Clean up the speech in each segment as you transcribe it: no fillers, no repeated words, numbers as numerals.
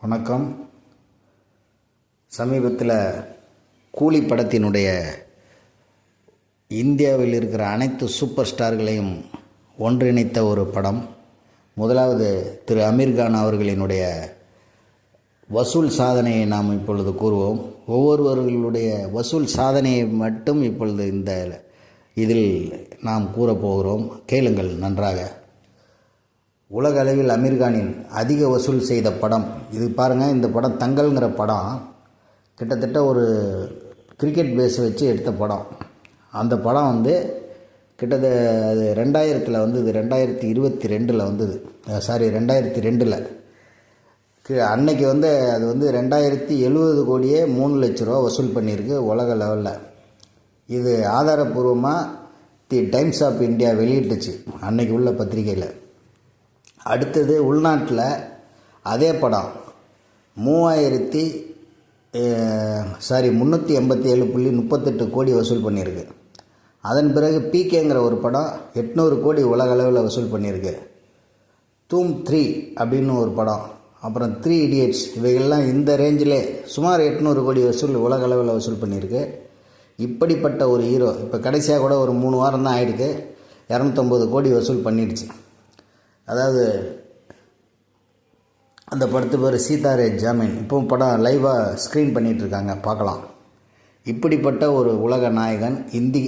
வணக்கம். சமீபத்தில் கூலி படத்தினுடைய இந்தியாவில் இருக்கிற அனைத்து சூப்பர் ஸ்டார்களையும் ஒன்றிணைத்த ஒரு படம். முதலாவது திரு அமீர்கான் அவர்களினுடைய வசூல் சாதனையை நாம் இப்பொழுது கூறுவோம். ஒவ்வொருவர்களுடைய வசூல் சாதனையை மட்டும் இப்பொழுது இதில் நாம் கூறப்போகிறோம். கேளுங்கள் நன்றாக. உலக அளவில் அமீர்கானின் அதிக வசூல் செய்த படம் இது. பாருங்கள், இந்த படம் தங்கல்ங்கிற படம் கிட்டத்தட்ட ஒரு கிரிக்கெட் பேஸ் வச்சு எடுத்த படம். அந்த படம் கிட்டத்தட்ட அது 2000 வந்தது. 2022 வந்தது. 2002 அன்னைக்கு அது 2070 கோடியே 3 லட்ச ரூபா வசூல் பண்ணியிருக்கு உலக லெவலில். இது ஆதாரபூர்வமாக தி டைம்ஸ் ஆஃப் இந்தியா வெளியிட்டுச்சு அன்னைக்கு உள்ள பத்திரிகையில். அடுத்தது உள்நாட்டில் அதே படம் 387.38 கோடி வசூல் பண்ணியிருக்கு. அதன் பிறகு பிகேங்கிற ஒரு படம் 800 கோடி உலக அளவில் வசூல் பண்ணியிருக்கு. தூம் 3 அப்படின்னு ஒரு படம், அப்புறம் 3 இடியட்ஸ், இவைகள்லாம் இந்த ரேஞ்சிலே சுமார் 800 கோடி வசூல் உலக அளவில் வசூல் பண்ணியிருக்கு. இப்படிப்பட்ட ஒரு ஹீரோ இப்போ கடைசியாக கூட ஒரு 3 வாரம் தான் ஆகிடுக்கு 250 கோடி வசூல் பண்ணிடுச்சு. அதாவது அந்த படத்து பேர் சீதாரே ஜாமீன். இப்போவும் படம் லைவாக ஸ்க்ரீன் பண்ணிகிட்ருக்காங்க, பார்க்கலாம். இப்படிப்பட்ட ஒரு உலக நாயகன் இந்தி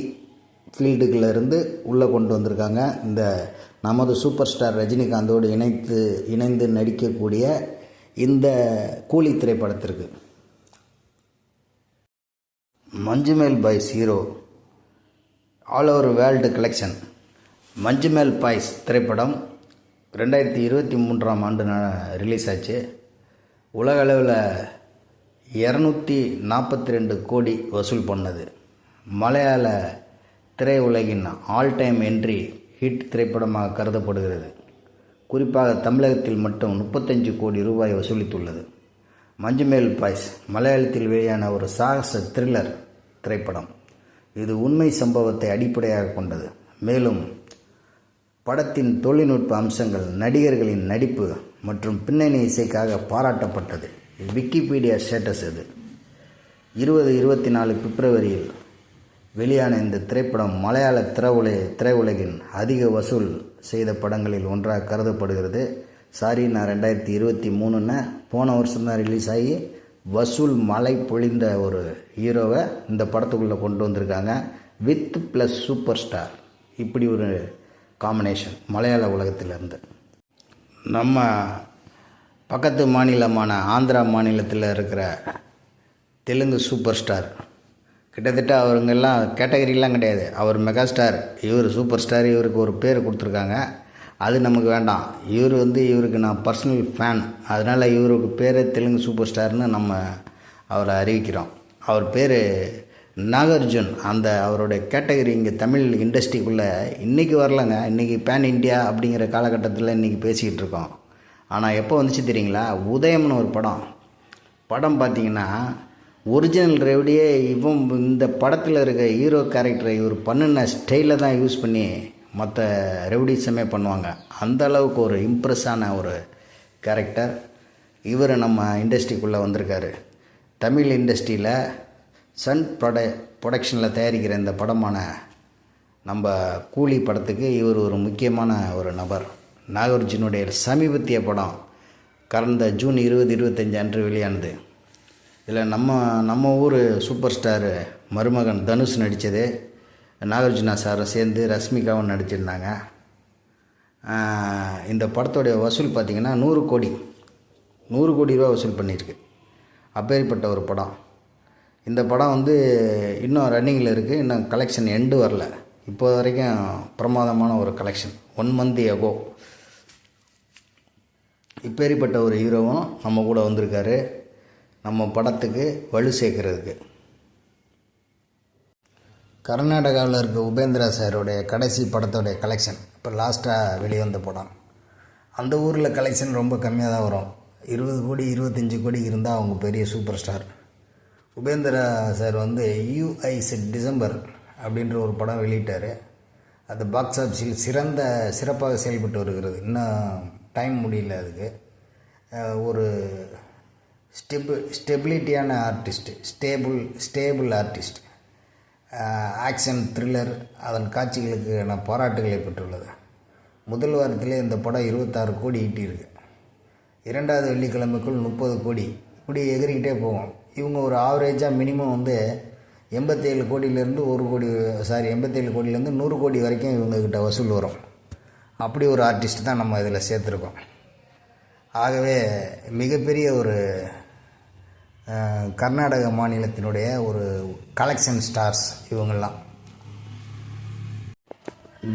ஃபீல்டுகளிலிருந்து உள்ளே கொண்டு வந்திருக்காங்க. இந்த நமது சூப்பர் ஸ்டார் ரஜினிகாந்தோடு இணைந்து நடிக்கக்கூடிய இந்த கூலி திரைப்படத்திற்கு Manjummel boys hero all over world collection. Manjummel boys திரைப்படம் 2023 ரிலீஸ் ஆச்சு. உலக அளவில் 242 கோடி வசூல் பண்ணது. மலையாள திரையுலகின் ஆல் டைம் என்ட்ரி ஹிட் திரைப்படமாக கருதப்படுகிறது. குறிப்பாக தமிழகத்தில் மட்டும் 35 கோடி ரூபாய் வசூலித்துள்ளது. மஞ்சுமேல் பாய்ஸ் மலையாளத்தில் வெளியான ஒரு சாகச த்ரில்லர் திரைப்படம். இது உண்மை சம்பவத்தை அடிப்படையாக கொண்டது. மேலும் படத்தின் தொழில்நுட்ப அம்சங்கள், நடிகர்களின் நடிப்பு மற்றும் பின்னணி இசைக்காக பாராட்டப்பட்டது. விக்கிபீடியா ஸ்டேட்டஸ் இது. 2024 பிப்ரவரியில் வெளியான இந்த திரைப்படம் மலையாள திரையுலகின் அதிக வசூல் செய்த படங்களில் ஒன்றாக கருதப்படுகிறது. நான் 2023 போன வருஷம்தான் ரிலீஸ் ஆகி வசூல் மழை பொழிந்த ஒரு ஹீரோவை இந்த படத்துக்குள்ளே கொண்டு வந்திருக்காங்க. வித் ப்ளஸ் சூப்பர் ஸ்டார், இப்படி ஒரு காம்பினேஷன் மலையாள உலகத்திலிருந்து. நம்ம பக்கத்து மாநிலமான ஆந்திரா மாநிலத்தில் இருக்கிற தெலுங்கு சூப்பர் ஸ்டார், கிட்டத்தட்ட அவருங்கெல்லாம் கேட்டகரிலாம் கிடையாது. அவர் மெகா ஸ்டார், இவர் சூப்பர் ஸ்டார், இவருக்கு ஒரு பேர் கொடுத்துருக்காங்க. அது நமக்கு வேண்டாம். இவருக்கு நான் பர்சனல் ஃபேன், அதனால் இவருக்கு பேர் தெலுங்கு சூப்பர் ஸ்டார்னு நம்ம அவரை அறிவிக்கிறோம். அவர் பேர் நாகார்ஜுன். அவருடைய கேட்டகரி இங்கே தமிழ் இண்டஸ்ட்ரிக்குள்ளே இன்றைக்கி வரலங்க. இன்றைக்கி பேன் இண்டியா அப்படிங்கிற காலகட்டத்தில் இன்றைக்கி பேசிக்கிட்டு இருக்கோம். ஆனால் எப்போ வந்துச்சு தெரியுங்களா? உதயம்னு ஒரு படம் பார்த்திங்கன்னா ஒரிஜினல் ரெவடியே இந்த படத்தில் இருக்க ஹீரோ கேரக்டரை இவர் பண்ணின ஸ்டைலில் தான் யூஸ் பண்ணி மற்ற ரெவடிஸமே பண்ணுவாங்க. அந்த அளவுக்கு ஒரு இம்ப்ரெஸ்ஸான ஒரு கேரக்டர். இவர் நம்ம இண்டஸ்ட்ரிக்குள்ளே வந்திருக்காரு. தமிழ் இண்டஸ்ட்ரியில் சன் ப்ரொடக்ஷனில் தயாரிக்கிற இந்த படமான நம்ம கூலி படத்துக்கு இவர் ஒரு முக்கியமான ஒரு நபர். நாகார்ஜுனுடைய சமீபத்திய படம் கடந்த ஜூன் 2025 அன்று வெளியானது. இதில் நம்ம ஊர் சூப்பர் ஸ்டார் மருமகன் தனுஷ் நடித்தது. நாகார்ஜுனா சாரை சேர்ந்து ரஷ்மிகாவும் நடிச்சிருந்தாங்க. இந்த படத்தோடைய வசூல் பார்த்திங்கன்னா 100 கோடி ரூபா வசூல் பண்ணியிருக்கு. அப்பேற்பட்ட ஒரு படம். இந்த படம் இன்னும் ரன்னிங்கில் இருக்குது. இன்னும் கலெக்ஷன் எண்டு வரல. இப்போ வரைக்கும் பிரமாதமான ஒரு கலெக்ஷன் 1 month ago. இப்பேற்பட்ட ஒரு ஹீரோவும் நம்ம கூட வந்திருக்காரு நம்ம படத்துக்கு வலு சேர்க்கறதுக்கு. கர்நாடகாவில் இருக்க உபேந்திரா சாரோடைய கடைசி படத்தோடைய கலெக்ஷன் இப்போ லாஸ்ட்டாக வெளிவந்த படம். அந்த ஊரில் கலெக்ஷன் ரொம்ப கம்மியாக தான் வரும். 20 கோடி 25 கோடி இருந்தால் அவங்க பெரிய super star. Upendra sir UI December அப்படின்ற ஒரு படம் வெளியிட்டார். அது பாக்ஸ் ஆஃபீஸில் சிறப்பாக செயல்பட்டு வருகிறது. இன்னும் டைம் முடியல. அதுக்கு ஒரு ஸ்டெபிலிட்டியான artist, stable artist. Action thriller அதன் காட்சிகளுக்கான பாராட்டுகளை பெற்றுள்ளது. முதல் வாரத்திலே இந்த படம் 26 கோடி ஈட்டியிருக்கு. 2வது வெள்ளிக்கிழமைக்குள் 30 கோடி, இப்படி எகிரிக்கிட்டே போகும். இவங்க ஒரு ஆவரேஜாக மினிமம் 87 கோடியிலேருந்து 87 கோடியிலேருந்து 100 கோடி வரைக்கும் இவங்கக்கிட்ட வசூல் வரும். அப்படி ஒரு ஆர்டிஸ்ட் தான் நம்ம இதில் சேர்த்துருக்கோம். ஆகவே மிகப்பெரிய ஒரு கர்நாடக மாநிலத்தினுடைய ஒரு கலெக்ஷன் ஸ்டார்ஸ் இவங்கெல்லாம்.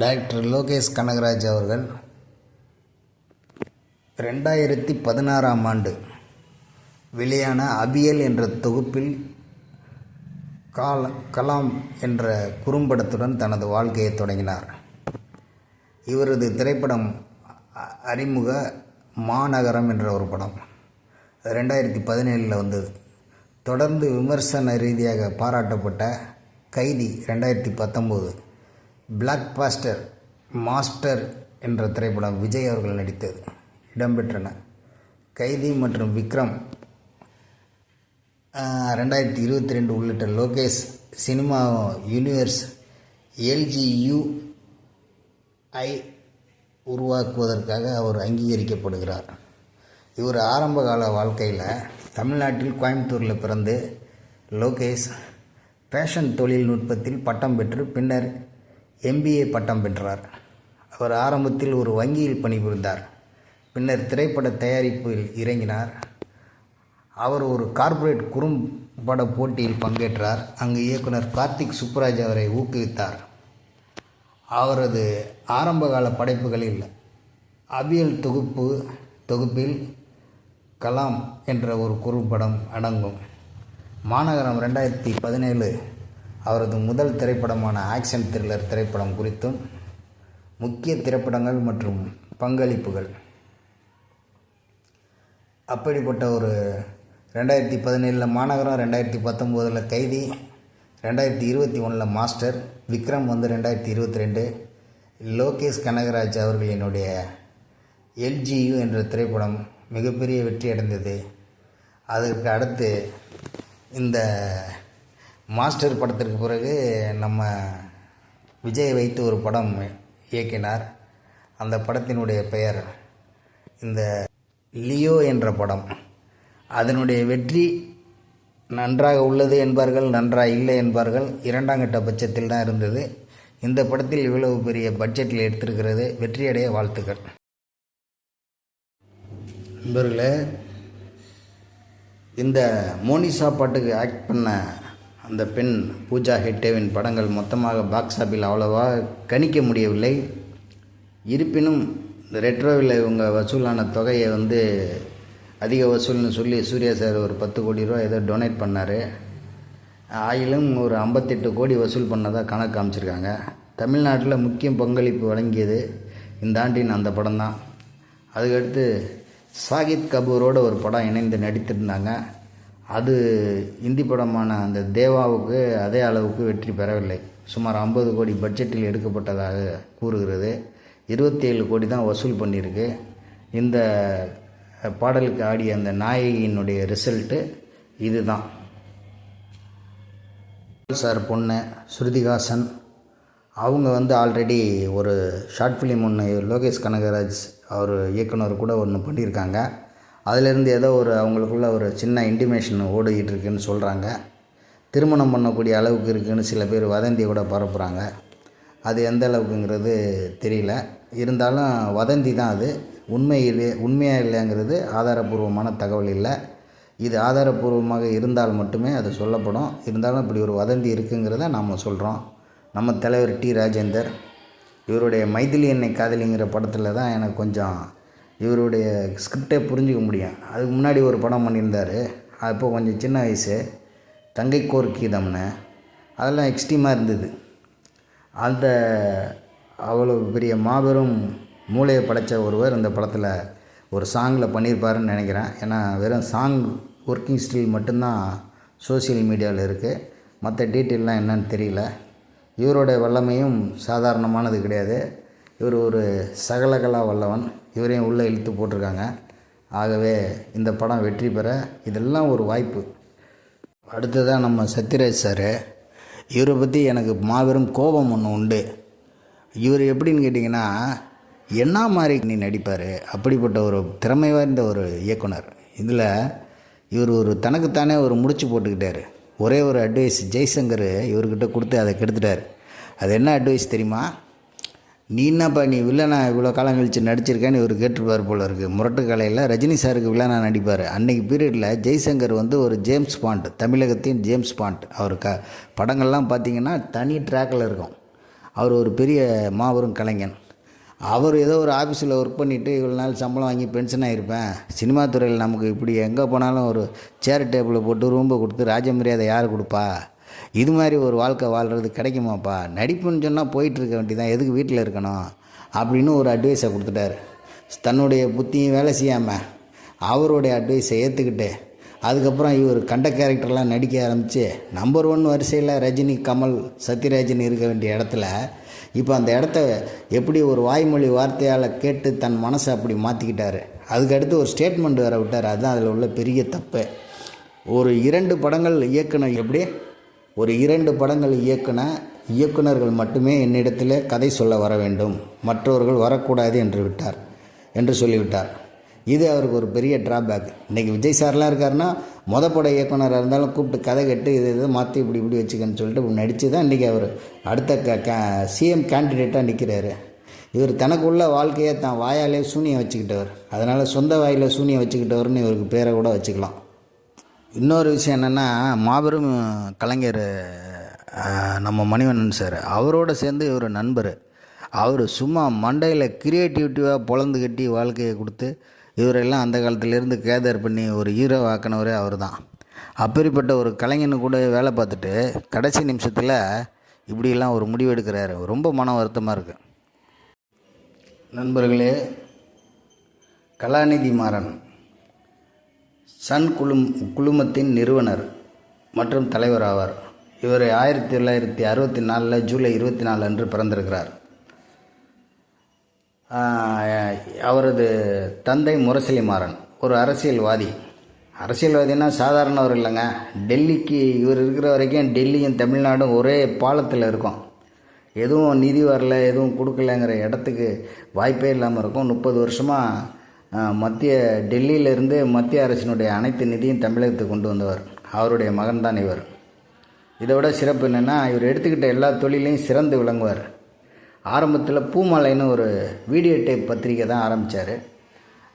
டைரக்டர் லோகேஷ் கனகராஜ் அவர்கள் 2016ஆம் ஆண்டு வெளியான அபியல் என்ற தொகுப்பில் கலாம் என்ற குறும்படத்துடன் தனது வாழ்க்கையை தொடங்கினார். இவரது திரைப்படம் அறிமுக மாநகரம் என்ற ஒரு படம் 2017 வந்தது. தொடர்ந்து விமர்சன ரீதியாக பாராட்டப்பட்ட கைதி 2019, பிளாக் மாஸ்டர் என்ற திரைப்படம் விஜய் அவர்கள் நடித்தது இடம்பெற்றன. கைதி மற்றும் விக்ரம் 2022 உள்ளிட்ட லோகேஷ் சினிமா யூனிவர்ஸ் LGUI உருவாக்குவதற்காக அவர் அங்கீகரிக்கப்படுகிறார். இவர் ஆரம்பகால வாழ்க்கையில் தமிழ்நாட்டில் கோயம்புத்தூரில் பிறந்து லோகேஷ் ஃபேஷன் தொழில்நுட்பத்தில் பட்டம் பெற்று பின்னர் MBA பட்டம் பெற்றார். அவர் ஆரம்பத்தில் ஒரு வங்கியில் பணிபுரிந்தார். பின்னர் திரைப்பட தயாரிப்பில் இறங்கினார். அவர் ஒரு கார்ப்பரேட் குறும்பட போட்டியில் பங்கேற்றார். அங்கு இயக்குனர் கார்த்திக் சுப்புராஜ் அவரை ஊக்குவித்தார். அவரது ஆரம்பகால படைப்புகளில் அபியல் தொகுப்பில் கலாம் என்ற ஒரு குறும்படம் அடங்கும். மாநகரம் 2017 அவரது முதல் திரைப்படமான ஆக்ஷன் த்ரில்லர் திரைப்படம் குறித்தும் முக்கிய திரைப்படங்கள் மற்றும் பங்களிப்புகள். அப்படிப்பட்ட ஒரு 2017 மாநகரம், 2019 கைதி, 2021 மாஸ்டர், விக்ரம் 2022, லோகேஷ் கனகராஜ் அவர்களினுடைய LGU என்ற திரைப்படம் மிகப்பெரிய வெற்றி அடைந்தது. அதற்கு அடுத்து இந்த மாஸ்டர் படத்திற்கு பிறகு நம்ம விஜய் வைத்து ஒரு படம் இயக்கினார். அந்த படத்தினுடைய பெயர் இந்த லியோ என்ற படம். அதனுடைய வெற்றி நன்றாக உள்ளது என்பார்கள், நன்றாக இல்லை என்பார்கள். 2ஆம் கட்ட பட்சத்தில் தான் இருந்தது. இந்த படத்தில் இவ்வளவு பெரிய பட்ஜெட்டில் எடுத்திருக்கிறது. வெற்றியடைய வாழ்த்துக்கள். நண்பர்களே, இந்த மோனிஷா பாட்டுக்கு ஆக்ட் பண்ண அந்த பெண் பூஜா ஹெக்டேவின் படங்கள் மொத்தமாக பாக்ஸ் ஆஃபீஸில் அவ்வளோவா கணிக்க முடியவில்லை. இருப்பினும் இந்த ரெட்ரோவில் இவங்க வசூலான தொகையை அதிக வசூல்னு சொல்லி சூர்யா சார் ஒரு 10 கோடி ரூபா ஏதோ டொனேட் பண்ணார். ஆயிலும் ஒரு 58 கோடி வசூல் பண்ணதாக கணக்கு காமிச்சிருக்காங்க. தமிழ்நாட்டில் முக்கிய பங்களிப்பு வழங்கியது இந்த ஆண்டின் அந்த படம் தான். அதுக்கடுத்து சாகித் கபூரோடு ஒரு படம் இணைந்து நடித்திருந்தாங்க. அது இந்தி படமான அந்த தேவாவுக்கு அதே அளவுக்கு வெற்றி பெறவில்லை. சுமார் 50 கோடி பட்ஜெட்டில் எடுக்கப்பட்டதாக கூறுகிறது. 27 கோடி தான் வசூல் பண்ணியிருக்கு. இந்த பாடலுக்கு ஆடிய அந்த நாயகியினுடைய ரிசல்ட்டு இது தான். சார் பொண்ணு ஸ்ருதிஹாசன் அவங்க ஆல்ரெடி ஒரு ஷார்ட் ஃபிலிம் ஒன்று லோகேஷ் கனகராஜ் அவர் இயக்குனர் கூட ஒன்று பண்ணியிருக்காங்க. அதிலேருந்து ஏதோ அவங்களுக்குள்ள ஒரு சின்ன இன்டிமேஷன் ஓடிக்கிட்டு இருக்குன்னு சொல்கிறாங்க. திருமணம் பண்ணக்கூடிய அளவுக்கு இருக்குதுன்னு சில பேர் வதந்தியை கூட பரப்புகிறாங்க. அது எந்த அளவுக்குங்கிறது தெரியல. இருந்தாலும் வதந்தி தான் அது. உண்மையாக இல்லைங்கிறது ஆதாரபூர்வமான தகவல் இல்லை. இது ஆதாரபூர்வமாக இருந்தால் மட்டுமே அது சொல்லப்படும். இருந்தாலும் இப்படி ஒரு வதந்தி இருக்குங்கிறத நாம் சொல்கிறோம். நம்ம தலைவர் டி ராஜேந்தர் இவருடைய மைதிலி என்னை காதலிங்கிற படத்தில் தான் எனக்கு கொஞ்சம் இவருடைய ஸ்கிரிப்டே புரிஞ்சிக்க முடியும். அதுக்கு முன்னாடி ஒரு படம் பண்ணியிருந்தார். அப்போ கொஞ்சம் சின்ன வயசு, தங்கை கோர்க்கீதம்னு, அதெல்லாம் எக்ஸ்ட்ரீமாக இருந்தது. அந்த அவ்வளோ பெரிய மாபெரும் மூளையை படைத்த ஒருவர் இந்த படத்தில் ஒரு சாங்கில் பண்ணியிருப்பாருன்னு நினைக்கிறேன். ஏன்னா வெறும் சாங் ஒர்க்கிங் ஸ்டில் மட்டும்தான் சோசியல் மீடியாவில் இருக்குது. மற்ற டீட்டெயிலெலாம் என்னன்னு தெரியல. இவருடைய வல்லமையும் சாதாரணமானது கிடையாது. இவர் ஒரு சகலகலா வல்லவன். இவரையும் உள்ளே இழுத்து போட்டிருக்காங்க. ஆகவே இந்த படம் வெற்றி பெற இதெல்லாம் ஒரு வாய்ப்பு. அடுத்ததாக நம்ம சத்யராஜ் சார், இவரை பற்றி எனக்கு மாபெரும் கோபம் ஒன்று உண்டு. இவர் எப்படின்னு கேட்டிங்கன்னா, என்ன மாதிரி நீ நடிப்பார், அப்படிப்பட்ட ஒரு திறமை வாய்ந்த ஒரு இயக்குனர். இதில் இவர் ஒரு தனக்குத்தானே ஒரு முடிச்சு போட்டுக்கிட்டார். ஒரே ஒரு அட்வைஸ் ஜெய்சங்கர் இவர்கிட்ட கொடுத்து அதை கெடுத்துட்டார். அது என்ன அட்வைஸ் தெரியுமா? நீ என்னப்பா நீ வில்லனா இவ்வளோ காலம் கழித்து நடிச்சிருக்கேன்னு இவர் கேட்டிருப்பார் போல இருக்குது. முரட்டுக்கலையில் ரஜினி சாருக்கு வில்லனா நடிப்பார். அன்றைக்கி பீரியடில் ஜெய்சங்கர் வந்து ஒரு ஜேம்ஸ் பாண்ட், தமிழகத்தின் ஜேம்ஸ் பாண்ட். அவர் படங்கள்லாம் பார்த்திங்கன்னா தனி ட்ராக்கில் இருக்கும். அவர் ஒரு பெரிய மாபெரும் கலைஞன். அவர் ஏதோ ஒரு ஆஃபீஸில் ஒர்க் பண்ணிவிட்டு இவ்வளோ நாள் சம்பளம் வாங்கி பென்ஷன் ஆகிருப்பேன், சினிமா துறையில் நமக்கு இப்படி எங்கே போனாலும் ஒரு சேர் டேபிளை போட்டு ரூம்பை கொடுத்து ராஜ மரியாதை யார் கொடுப்பா, இது மாதிரி ஒரு வாழ்க்கை வாழ்கிறது கிடைக்குமாப்பா, நடிப்புன்னு சொன்னால் போயிட்டுருக்க வேண்டியதான், எதுக்கு வீட்டில் இருக்கணும் அப்படின்னு ஒரு அட்வைஸை கொடுத்துட்டார். தன்னுடைய புத்தியும் வேலை செய்யாமல் அவருடைய அட்வைஸை ஏற்றுக்கிட்டு அதுக்கப்புறம் இவர் கண்ட கேரக்டர்லாம் நடிக்க ஆரம்பித்து நம்பர் 1 வரிசையில் ரஜினி, கமல், சத்யராஜன் இருக்க வேண்டிய இடத்துல இப்போ அந்த இடத்த எப்படி ஒரு வாய்மொழி வார்த்தையால் கேட்டு தன் மனசை அப்படி மாற்றிக்கிட்டார். அதுக்கடுத்து ஒரு ஸ்டேட்மெண்ட் வேறு விட்டார். அதுதான் அதில் உள்ள பெரிய தப்பு. ஒரு 2 படங்கள் இயக்குனர், எப்படி ஒரு 2 படங்கள் இயக்குனர்கள் மட்டுமே என்னிடத்தில் கதை சொல்ல வர வேண்டும், மற்றவர்கள் வரக்கூடாது என்று சொல்லிவிட்டார். இது அவருக்கு ஒரு பெரிய ட்ராபேக். இன்றைக்கி விஜய் சார்லாம் இருக்காருன்னா பட இயக்குனராக இருந்தாலும் கூப்பிட்டு கதை கட்டு இதை மாற்றி இப்படி வச்சுக்கன்னு சொல்லிட்டு நடித்து தான் இன்றைக்கி அவர் அடுத்த சிஎம் கேண்டிடேட்டாக நிற்கிறாரு. இவர் தனக்குள்ள வாழ்க்கையை தான் வாயாலே சூனியம் வச்சுக்கிட்டவர். அதனால் சொந்த வாயில் சூனியம் வச்சுக்கிட்டவர்னு இவருக்கு பேரை கூட வச்சுக்கலாம். இன்னொரு விஷயம் என்னென்னா, மாபெரும் கலைஞர் நம்ம மணிவண்ணன் சார், அவரோடு சேர்ந்து இவர் நண்பர். அவர் சும்மா மண்டையில் க்ரியேட்டிவிட்டியாக பொழந்து கட்டி வாழ்க்கையை கொடுத்து இவரெல்லாம் அந்த காலத்திலேருந்து கேதர் பண்ணி ஒரு ஹீரோ ஆக்கினவரே அவர் தான். அப்படிப்பட்ட ஒரு கலைஞனு கூட வேலை பார்த்துட்டு கடைசி நிமிஷத்தில் இப்படியெல்லாம் ஒரு முடிவு எடுக்கிறாரு. ரொம்ப மன வருத்தமாக இருக்குது. நண்பர்களே, கலாநிதி மாறன் சன் குழுமத்தின் நிறுவனர் மற்றும் தலைவர் ஆவார். இவர் 1964 ஜூலை 24 அன்று பிறந்திருக்கிறார். அவரது தந்தை முரசொலி மாறன் ஒரு அரசியல்வாதின்னா சாதாரணவர் இல்லைங்க. டெல்லிக்கு இவர் இருக்கிற வரைக்கும் டெல்லியும் தமிழ்நாடும் ஒரே பாலத்தில் இருக்கும். எதுவும் நிதி வரல, எதுவும் கொடுக்கலங்கிற இடத்துக்கு வாய்ப்பே இல்லாமல் இருக்கும். 30 வருஷமாக டெல்லியிலிருந்து மத்திய அரசினுடைய அனைத்து நிதியும் தமிழகத்துக்கு கொண்டு வந்தவர் அவருடைய மகன் தான் இவர். இதை விட சிறப்பு என்னென்னா, இவர் எடுத்துக்கிட்ட எல்லா தொழிலையும் சிறந்து விளங்குவார். ஆரம்பத்தில் பூமாலைன்னு ஒரு வீடியோ டேப் பத்திரிக்கை தான் ஆரம்பித்தார்.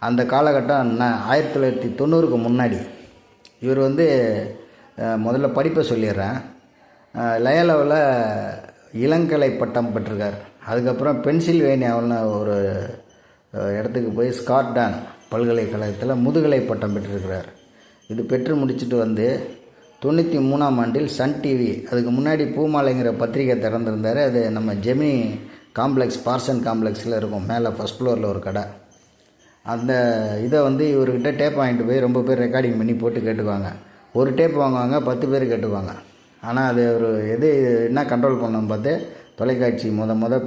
அந்த காலகட்டம் 1990க்கு முன்னாடி. இவர் வந்து முதல்ல படிப்பை சொல்லிடுறேன். லயோலாவில் இளங்கலை பட்டம் பெற்றிருக்கார். அதுக்கப்புறம் பென்சில்வேனியாவில் ஒரு இடத்துக்கு போய் ஸ்காட்லாந்து பல்கலைக்கழகத்தில் முதுகலை பட்டம் பெற்றிருக்கிறார். இது பெற்று முடிச்சுட்டு வந்து 93ஆம் ஆண்டில் சன் டிவி, அதுக்கு முன்னாடி பூமாலைங்கிற பத்திரிக்கை திறந்திருந்தார். அது நம்ம ஜெமினி காம்ப்ளெக்ஸ், பார்சன் காம்ப்ளெக்ஸில் இருக்கும், மேலே ஃபஸ்ட் ஃப்ளோரில் ஒரு கடை. அந்த இதை வந்து இவர்கிட்ட டேப் வாங்கிட்டு போய் ரொம்ப பேர் ரெக்கார்டிங் பண்ணி போட்டு கேட்டுக்குவாங்க. ஒரு டேப் வாங்குவாங்க, 10 பேர் கேட்டுக்குவாங்க. ஆனால் அது ஒரு என்ன கண்ட்ரோல் பண்ணணும்னு பார்த்து தொலைக்காட்சி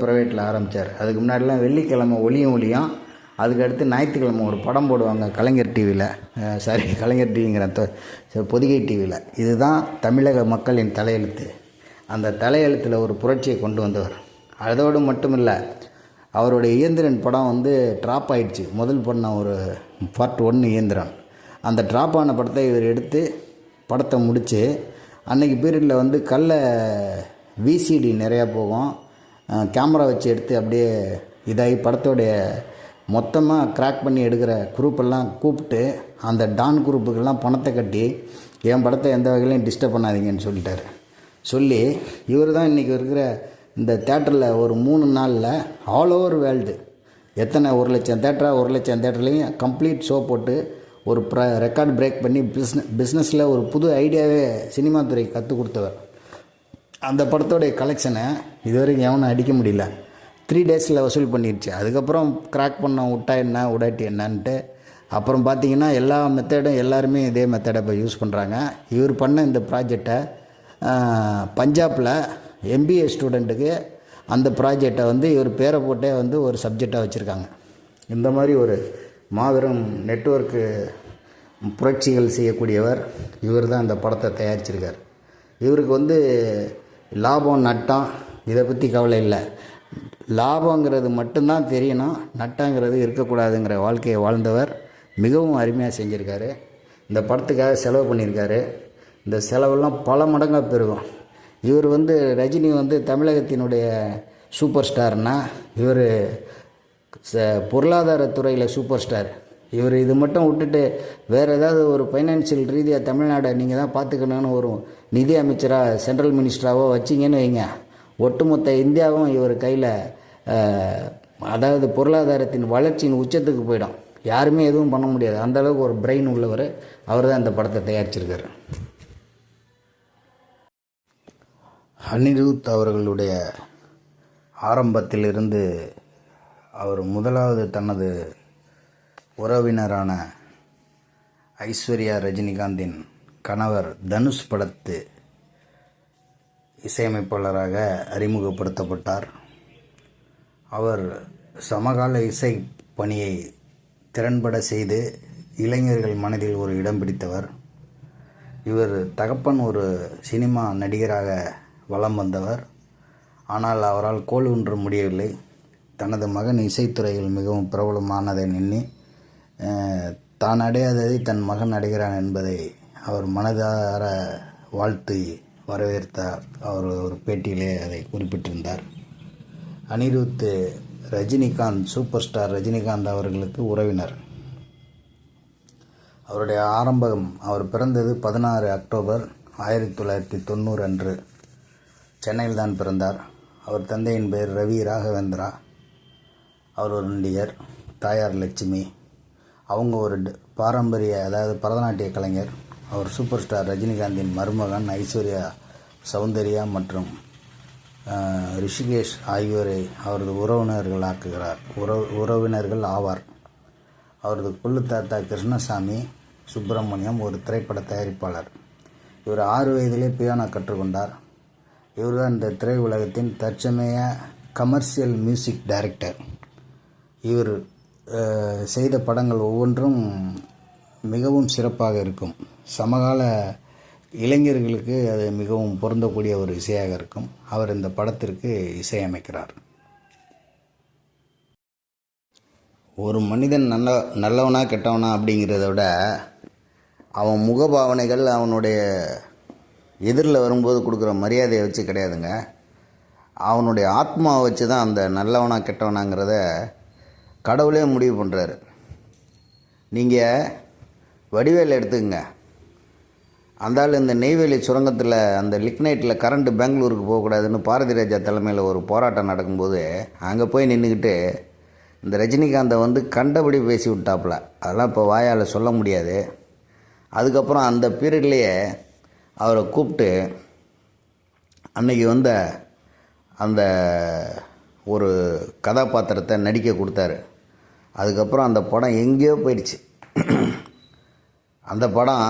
ப்ரைவேட்டில் ஆரம்பித்தார். அதுக்கு முன்னாடிலாம் வெள்ளிக்கிழமை ஒளியும், அதுக்கடுத்து ஞாயிற்றுக்கிழமை ஒரு படம் போடுவாங்க கலைஞர் டிவியில், கலைஞர் டிவிங்கிற பொதிகை டிவியில். இதுதான் தமிழக மக்களின் தலையெழுத்து. அந்த தலையெழுத்தில் ஒரு புரட்சியை கொண்டு வந்தவர். அதோடு மட்டும் இல்லை, அவருடைய இயந்திரன் படம் வந்து ட்ராப் ஆகிடுச்சு. முதல் பண்ண ஒரு பார்ட் 1 இயந்திரன். அந்த ட்ராப் ஆன படத்தை இவர் எடுத்து படத்தை முடித்து, அன்றைக்கி பீரியடில் வந்து விசிடி நிறையா போகும், கேமரா வச்சு எடுத்து அப்படியே இதாகி படத்தோடைய மொத்தமாக கிராக் பண்ணி எடுக்கிற குரூப்பெல்லாம் கூப்பிட்டு அந்த டான் குரூப்புக்கெல்லாம் பணத்தை கட்டி என் படத்தை எந்த வகையிலையும் டிஸ்டர்ப் பண்ணாதீங்கன்னு சொல்லிட்டார். சொல்லி இவர் தான் இன்றைக்கி இருக்கிற இந்த தேட்டரில் ஒரு 3 நாளில் ஆல் ஓவர் வேர்ல்டு எத்தனை 1,00,000 தேட்டரா, 1,00,000 தேட்டர்லேயும் கம்ப்ளீட் ஷோ போட்டு ஒரு ரெக்கார்ட் பிரேக் பண்ணி பிஸ்னஸில் ஒரு புது ஐடியாவே சினிமா துறை கற்றுக் கொடுத்தவர். அந்த படத்தோடைய கலெக்ஷனை இதுவரைக்கும் எவனும் அடிக்க முடியல. 3 டேஸில் வசூல் பண்ணிடுச்சு. அதுக்கப்புறம் கிராக் பண்ண விட்டா என்ன விடாட்டி என்னன்ட்டு அப்புறம் பார்த்திங்கன்னா எல்லா மெத்தடும் எல்லாருமே இதே மெத்தடை இப்போ யூஸ் பண்ணுறாங்க. இவர் பண்ண இந்த ப்ராஜெக்டை பஞ்சாபில் MBA ஸ்டூடெண்ட்டுக்கு அந்த ப்ராஜெக்டை வந்து இவர் பேரை போட்டே வந்து ஒரு சப்ஜெக்டாக வச்சுருக்காங்க. இந்த மாதிரி ஒரு மாபெரும் நெட்வொர்க்கு புரட்சிகள் செய்யக்கூடியவர். இவர் தான் இந்த படத்தை தயாரிச்சிருக்கார். இவருக்கு லாபம் நட்டம் இதை பற்றி கவலை இல்லை. லாபங்கிறது மட்டும்தான் தெரியணும், நட்டங்கிறது இருக்கக்கூடாதுங்கிற வாழ்க்கையை வாழ்ந்தவர். மிகவும் அருமையாக செஞ்சுருக்காரு. இந்த படத்துக்காக செலவு பண்ணியிருக்காரு. இந்த செலவெல்லாம் பல மடங்காக பெருகும். இவர் ரஜினி தமிழகத்தினுடைய சூப்பர் ஸ்டார்னால் இவர் பொருளாதாரத்துறையில் சூப்பர் ஸ்டார். இவர் இது மட்டும் விட்டுட்டு வேறு ஏதாவது ஒரு ஃபைனான்சியல் ரீதியாக தமிழ்நாடை நீங்கள் தான் பார்த்துக்கணுன்னு ஒரு நிதி அமைச்சராக சென்ட்ரல் மினிஸ்டராகவோ வச்சிங்கன்னு வைங்க, ஒட்டுமொத்த இந்தியாவும் இவர் கையில், அதாவது பொருளாதாரத்தின் வளர்ச்சியின் உச்சத்துக்கு போயிடும். யாருமே எதுவும் பண்ண முடியாது. அந்தளவுக்கு ஒரு பிரெயின் உள்ளவர். அவர் தான் இந்த படத்தை தயாரிச்சிருக்கார். அனிருத் அவர்களுடைய ஆரம்பத்திலிருந்து அவர் முதலாவது தனது உறவினரான ஐஸ்வர்யா ரஜினிகாந்தின் கணவர் தனுஷ் படத்து இசையமைப்பாளராக அறிமுகப்படுத்தப்பட்டார். அவர் சமகால இசை பணியை திறன்பட செய்து இளைஞர்கள் மனதில் ஒரு இடம் பிடித்தவர். இவர் தகப்பன் ஒரு சினிமா நடிகராக வலம் வந்தவர். ஆனால் அவரால் கோல் ஒன்று முடியவில்லை. தனது மகன் இசைத்துறையில் மிகவும் பிரபலமானதை எண்ணி தான் அடையாததை தன் மகன் அடைகிறான் என்பதை அவர் மனதார வாழ்த்து வரவேற்றார். அவர் ஒரு பேட்டியிலே அதை குறிப்பிட்டிருந்தார். அனிருத் ரஜினிகாந்த், சூப்பர் ஸ்டார் ரஜினிகாந்த் அவர்களுக்கு உறவினர். அவருடைய ஆரம்பம், அவர் பிறந்தது 16 அக்டோபர் 1990 அன்று சென்னையில் தான் பிறந்தார். அவர் தந்தையின் பெயர் ரவி ராகவேந்திரா. அவர் ஒரு நடிகர். தாயார் லட்சுமி. அவங்க ஒரு பாரம்பரிய, அதாவது பரதநாட்டிய கலைஞர். அவர் சூப்பர் ஸ்டார் ரஜினிகாந்தின் மருமகன் ஐஸ்வர்யா, சௌந்தர்யா மற்றும் ரிஷிகேஷ் ஆகியோரை அவரது உறவினர்கள் ஆவார். அவரது கொள்ளு தாத்தா கிருஷ்ணசாமி சுப்பிரமணியம் ஒரு திரைப்பட தயாரிப்பாளர். இவர் 6 வயதிலே பியானோ கற்றுக்கொண்டார். இவர்தான் இந்த திரையுலகத்தின் தற்சமய கமர்ஷியல் மியூசிக் டைரக்டர். இவர் செய்த படங்கள் ஒவ்வொன்றும் மிகவும் சிறப்பாக இருக்கும். சமகால இளைஞர்களுக்கு அது மிகவும் பொருந்தக்கூடிய ஒரு இசையாக இருக்கும். அவர் இந்த படத்திற்கு இசையமைக்கிறார். ஒரு மனிதன் நல்லவனா கெட்டவனா அப்படிங்கிறத விட அவன் முகபாவனைகள், அவனுடைய எதிரில் வரும்போது கொடுக்குற மரியாதையை வச்சு கிடையாதுங்க. அவனுடைய ஆத்மாவை வச்சு தான் அந்த நல்லவனா கெட்டவனாங்கிறத கடவுளே முடிவு பண்ணுறாரு. நீங்கள் வடிவேல் எடுத்துக்கங்க. அந்த ஆள் இந்த நெய்வேலி சுரங்கத்தில் அந்த லிக்னைட்டில் கரண்ட்டு பெங்களூருக்கு போகக்கூடாதுன்னு பாரதி ராஜா தலைமையில் ஒரு போராட்டம் நடக்கும்போது அங்கே போய் நின்றுக்கிட்டு இந்த ரஜினிகாந்தை கண்டபடி பேசி விட்டாப்புல. அதெல்லாம் இப்போ வாயால் சொல்ல முடியாது. அதுக்கப்புறம் அந்த பீரியட்லேயே அவரை கூப்பிட்டு அன்றைக்கி அந்த ஒரு கதாபாத்திரத்தை நடிக்க கொடுத்தாரு. அதுக்கப்புறம் அந்த படம் எங்கேயோ போயிடுச்சு. அந்த படம்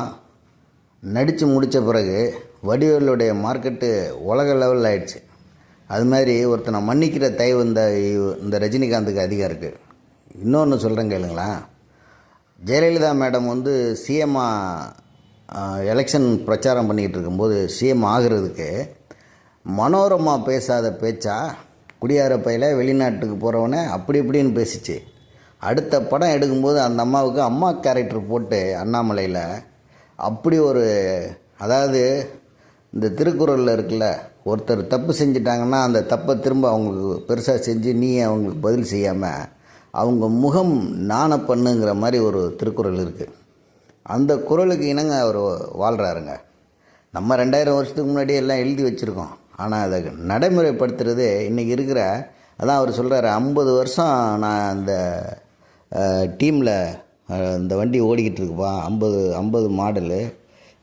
நடித்து முடித்த பிறகு வடிவேலுடைய மார்க்கெட்டு உலக லெவலில் ஆயிடுச்சு. அது மாதிரி ஒருத்தனை மன்னிக்கிற தயவு இந்த ரஜினிகாந்துக்கு அதிகம் இருக்குது. இன்னொன்று சொல்கிறேன் கேளுங்களேன். ஜெயலலிதா மேடம் சிஎம்மாக எலெக்ஷன் பிரச்சாரம் பண்ணிக்கிட்டு இருக்கும்போது சிஎம் ஆகிறதுக்கு மனோரமா பேசாத பேச்சா குடியார பையில வெளிநாட்டுக்கு போகிறவனே அப்படி இப்படின்னு பேசிச்சு. அடுத்த படம் எடுக்கும்போது அந்த அம்மாவுக்கு அம்மா கேரக்டர் போட்டு அண்ணாமலையில் அப்படி ஒரு, அதாவது இந்த திருக்குறளில் இருக்குல்ல, ஒருத்தர் தப்பு செஞ்சிட்டாங்கன்னா அந்த தப்பை திரும்ப அவங்களுக்கு பெருசாக செஞ்சு நீ அவங்களுக்கு பதில் செய்யாமல் அவங்க முகம் நாண பண்ணுங்கிற மாதிரி ஒரு திருக்குறள் இருக்குது. அந்த குறளுக்கு இணங்க அவர் வாழ்கிறாருங்க. நம்ம 2000 வருஷத்துக்கு முன்னாடி எல்லாம் எழுதி வச்சுருக்கோம். ஆனால் அதை நடைமுறைப்படுத்துறது இன்றைக்கி இருக்கிற, அதான் அவர் சொல்கிறாரு, 50 வருஷம் நான் அந்த டீமில் இந்த வண்டி ஓடிக்கிட்டு இருக்குப்பா, 50 மாடலு.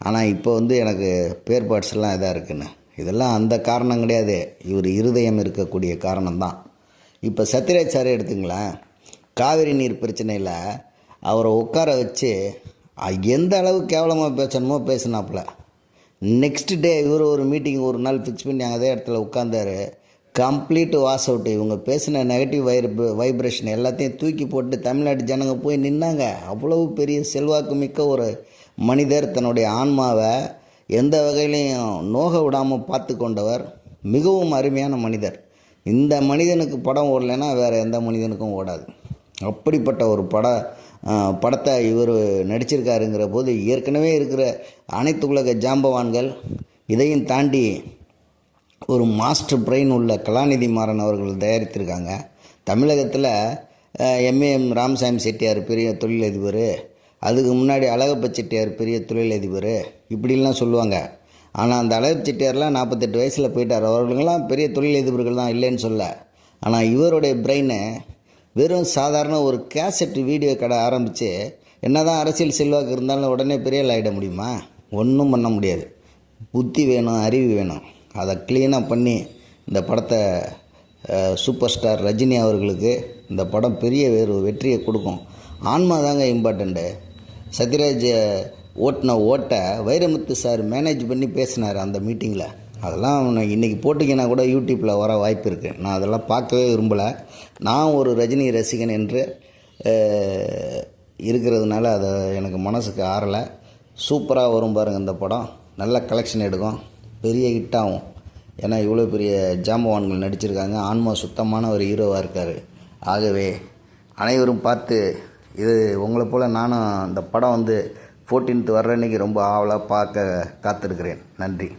ஆனால் இப்போ எனக்கு பேர் பார்ட்ஸ்லாம் இதாக இருக்குன்னு. இதெல்லாம் அந்த காரணம் கிடையாது, இவர் இருதயம் இருக்கக்கூடிய காரணம்தான். இப்போ சத்யராஜ் சாரே எடுத்துங்களேன். காவிரி நீர் பிரச்சனையில் அவரை உட்கார வச்சு எந்த அளவு கேவலமாக பேசணுமோ பேசினாப்புல. நெக்ஸ்ட் டே இவர் ஒரு மீட்டிங் ஒரு நாள் ஃபிக்ஸ் பண்ணி அதே இடத்துல உட்காந்தார். Complete wash out. இவங்க பேசின நெகட்டிவ் வைப்ரேஷன் எல்லாத்தையும் தூக்கி போட்டு தமிழ்நாட்டு ஜனங்க போய் நின்னாங்க. அவ்வளவு பெரிய செல்வாக்கு மிக்க ஒரு மனிதர் தன்னுடைய ஆன்மாவை எந்த வகையிலையும் நோக விடாமல் பார்த்து கொண்டவர். மிகவும் அருமையான மனிதர். இந்த மனிதனுக்கு படம் ஓடலைன்னா வேறு எந்த மனிதனுக்கும் ஓடாது. அப்படிப்பட்ட ஒரு படத்தை இவர் நடிச்சிருக்காருங்கிற போது ஏற்கனவே இருக்கிற அனைத்து உலக ஜாம்பவான்கள் இதையும் தாண்டி ஒரு மாஸ்டர் பிரெயின் உள்ள கலாநிதி மாறன் அவர்கள் தயாரித்திருக்காங்க. தமிழகத்தில் எம்ஏஎம் ராமசாமி செட்டியார் பெரிய தொழிலதிபர், அதுக்கு முன்னாடி அழகப்ப செட்டியார் பெரிய தொழிலதிபர் இப்படிலாம் சொல்லுவாங்க. ஆனால் அந்த அழகப்ப செட்டியார்லாம் 48 வயசில் போயிட்டார். அவர்களுக்கெல்லாம் பெரிய தொழிலதிபர்கள் தான், இல்லைன்னு சொல்ல. ஆனால் இவருடைய பிரெயினை வெறும் சாதாரண ஒரு கேசட் வீடியோ கடை ஆரம்பித்து என்ன தான் அரசியல் செல்வாக்கு இருந்தாலும் உடனே பெரிய ஆகிட முடியுமா? ஒன்றும் பண்ண முடியாது. புத்தி வேணும், அறிவு வேணும். அதை க்ளீனாக பண்ணி இந்த படத்தை சூப்பர் ஸ்டார் ரஜினி அவர்களுக்கு இந்த படம் பெரிய வெற்றியை கொடுக்கும். ஆன்மா தாங்க இம்பார்ட்டண்ட்டு. சத்யராஜ் ஓட்டின ஓட்டை வைரமுத்து சார் மேனேஜ் பண்ணி பேசினார் அந்த மீட்டிங்கில். அதெல்லாம் இன்றைக்கி போட்டிங்கன்னா கூட யூடியூப்பில் வர வாய்ப்பு இருக்குது. நான் அதெல்லாம் பார்க்கவே விரும்பலை. நான் ஒரு ரஜினி ரசிகன் என்று இருக்கிறதுனால அதை எனக்கு மனசுக்கு ஆறலை. சூப்பராக வரும் பாருங்கள் இந்த படம். நல்ல கலெக்ஷன் எடுக்கும், பெரிய ஹிட்டாகும். ஏன்னா இவ்வளோ பெரிய ஜாம்பவான்கள் நடிச்சிருக்காங்க. ஆன்மா சுத்தமான ஒரு ஹீரோவாக இருக்கார். ஆகவே அனைவரும் பார்த்து இது உங்களை போல் நானும் இந்த படம் 14th வர்ற அன்றைக்கி ரொம்ப ஆவலாக பார்க்க காத்திருக்கிறேன். நன்றி.